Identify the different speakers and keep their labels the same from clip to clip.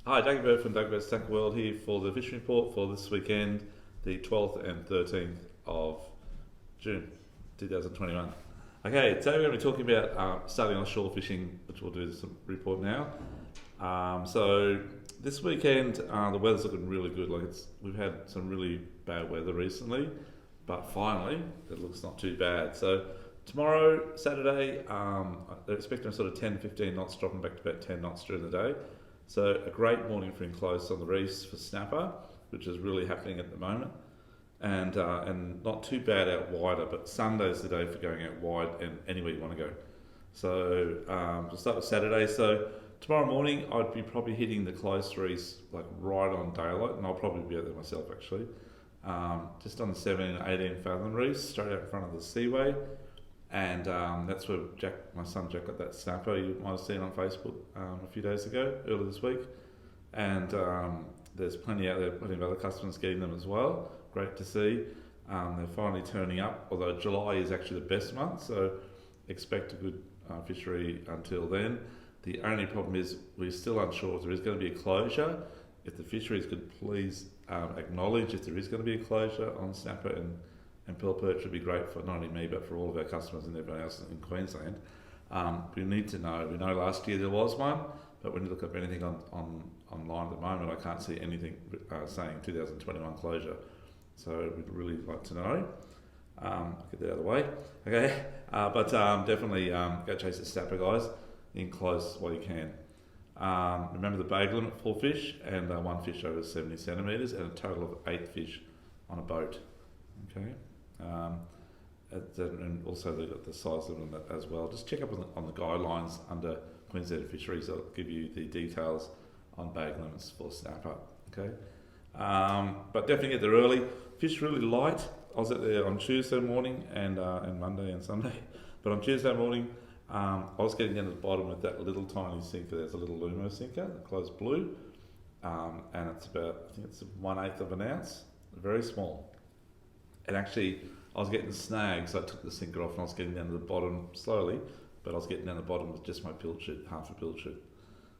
Speaker 1: Hi, Doug Bird from Doug Bird's Tackle World here for the fishing report for this weekend, the 12th and 13th of June 2021. Okay, today we're going to be talking about starting offshore fishing, which we'll do some report now. So this weekend, the weather's looking really good. We've had some really bad weather recently, but finally it looks not too bad. So tomorrow, Saturday, they're expecting sort of 10 to 15 knots, dropping back to about 10 knots during the day. So a great morning for enclosed on the reefs for snapper, which is really happening at the moment, and not too bad out wider. But Sunday's the day for going out wide and anywhere you want to go. So we'll start with Saturday. So tomorrow morning I'd be probably hitting the closed reefs like right on daylight, and I'll probably be out there myself actually. Just on the 17 and 18 fathom reefs, straight out in front of the seaway. And that's where my son Jack got that snapper you might have seen on Facebook a few days ago, earlier this week. And there's plenty out there, plenty of other customers getting them as well. Great to see. They're finally turning up, although July is actually the best month, so expect a good fishery until then. The only problem is we're still unsure if there is going to be a closure. If the fisheries could please acknowledge if there is going to be a closure on snapper and pearl perch would be great for not only me but for all of our customers and everyone else in Queensland. We need to know. We know last year there was one, but when you look up anything online at the moment, I can't see anything saying 2021 closure. So we'd really like to know. Get that out of the way. Okay, but definitely go chase the snapper, guys, in close while you can. Remember the bag limit, 4 fish and 1 fish over 70 centimetres and a total of 8 fish on a boat. Okay. And also they've got the size limit on that as well. Just check up on the guidelines under Queensland Fisheries. They'll give you the details on bag limits for snapper. Okay, but definitely get there early. Fish really light. I was out there on Tuesday morning and Monday and Sunday, but on Tuesday morning I was getting down to the bottom with that little tiny sinker. There's a little Lumo sinker, the closed blue, and it's about, I think it's 1/8 of an ounce, very small. And actually, I was getting snags, so I took the sinker off and I was getting down to the bottom slowly, but I was getting down to the bottom with just my pilchard, half a pilchard.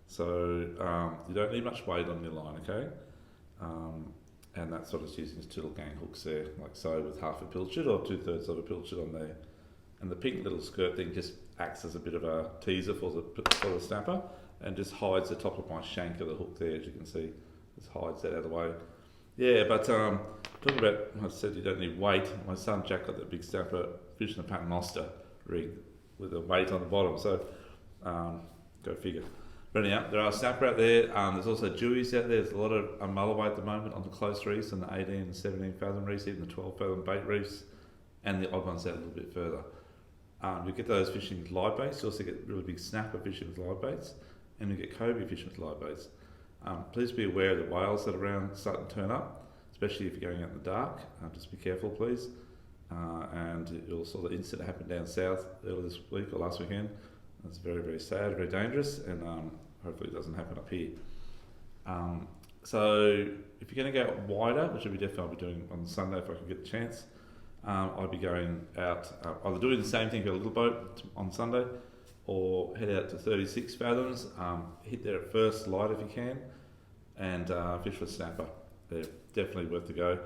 Speaker 1: So you don't need much weight on your line, okay? And that's what it's using is 2 little gang hooks there, like so, with half a pilchard or 2/3 of a pilchard on there. And the pink little skirt thing just acts as a bit of a teaser for the snapper and just hides the top of my shank of the hook there, as you can see. Just hides that out of the way. Yeah, but talking about, I said you don't need weight. My son Jack got that big snapper fishing a paternoster rig with a weight on the bottom, so go figure. But anyhow, there are snapper out there. There's also dewies out there. There's a lot of mulloway at the moment on the close reefs and the 18 and 17 fathom reefs, even the 12 fathom bait reefs, and the odd ones out a little bit further. You get those fishing with live baits. You also get really big snapper fishing with live baits, and you get cobia fishing with live baits. Please be aware of the whales that are around starting to turn up, especially if you're going out in the dark. Just be careful, please. And also the incident happened down south earlier this week or last weekend. It's very, very sad, very dangerous, and hopefully it doesn't happen up here. So if you're going to go out wider, which I'll be doing on Sunday if I can get the chance, I'll be going out, either doing the same thing for a little boat on Sunday, or head out to 36 fathoms, hit there at first light if you can, and fish for snapper. They're definitely worth the go.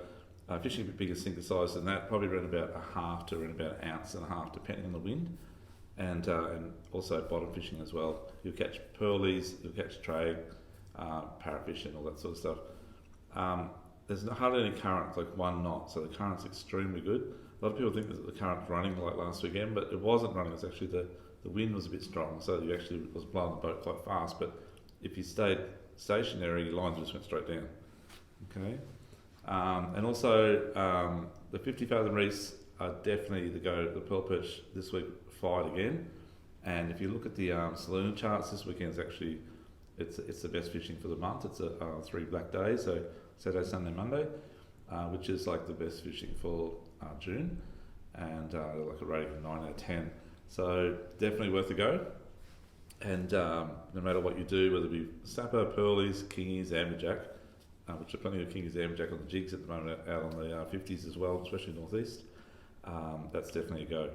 Speaker 1: Fishing a bit bigger sinker size than that, probably around about 1/2 to around about 1.5 ounces depending on the wind, and also bottom fishing as well. You'll catch pearlies, you'll catch trade, parrotfish and all that sort of stuff. There's hardly any current, like 1 knot, so the current's extremely good. A lot of people think that the current's running like last weekend, but it wasn't running. It's actually the wind was a bit strong, so you actually was blowing the boat quite fast. But if you stayed stationary, your lines just went straight down. Okay, and also the 50 fathom reefs are definitely the go. The pearl perch this week fired again, and if you look at the saloon charts, this weekend's actually it's the best fishing for the month. It's 3 black days, so Saturday, Sunday, Monday, which is like the best fishing for June, and like a rating of 9 out of 10. So definitely worth a go. And no matter what you do, whether it be snapper, pearlies, kingies, amberjack, which are plenty of kingies, amberjack on the jigs at the moment, out on the 50s as well, especially northeast, that's definitely a go.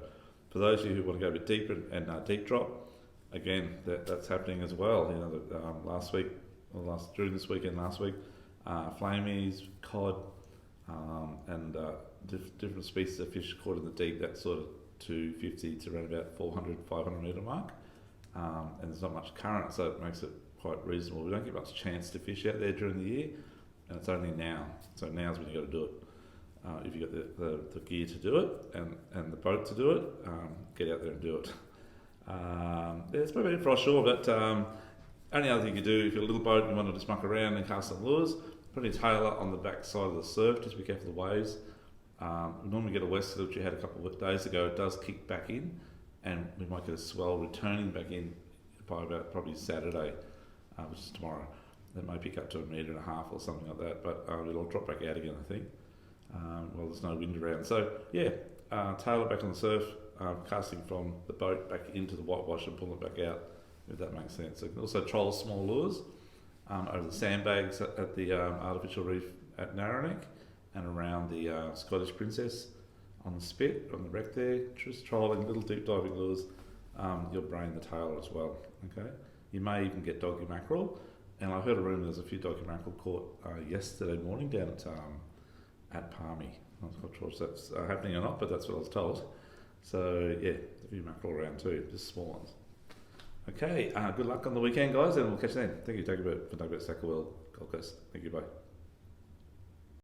Speaker 1: For those of you who want to go a bit deeper and deep drop, again, that's happening as well. You know, last week during this weekend last week. Flamies, cod, and different species of fish caught in the deep, that sort of 250 to around about 400, 500 metre mark. And there's not much current, so it makes it quite reasonable. We don't get much chance to fish out there during the year, and it's only now. So now's when you got to do it. If you've got the gear to do it and the boat to do it, get out there and do it. It's probably for offshore, but only other thing you do, if you're a little boat and you want to just muck around and cast some lures, put a tailor on the back side of the surf, just be careful of the waves. We normally get a westerly, which we had a couple of days ago. It does kick back in, and we might get a swell returning back in by about probably Saturday, which is tomorrow. That may pick up to 1.5 meters or something like that, but it'll drop back out again, I think. Well, there's no wind around. So yeah, tailor back on the surf, casting from the boat back into the whitewash and pull it back out, if that makes sense. So you can also troll small lures over the sandbags at the artificial reef at Narrowneck and around the Scottish Princess on the spit, on the wreck there, just trolling little deep diving lures. You'll brain the tailor as well. Okay, you may even get doggy mackerel, and I heard a rumour there's a few doggy mackerel caught yesterday morning down at Palmy. I'm not sure if that's happening or not, but that's what I was told. So yeah, a few mackerel around too, just small ones. Okay, good luck on the weekend, guys, and we'll catch you then. Thank you, for talking about Sacker World, Gold Coast. Thank you, bye.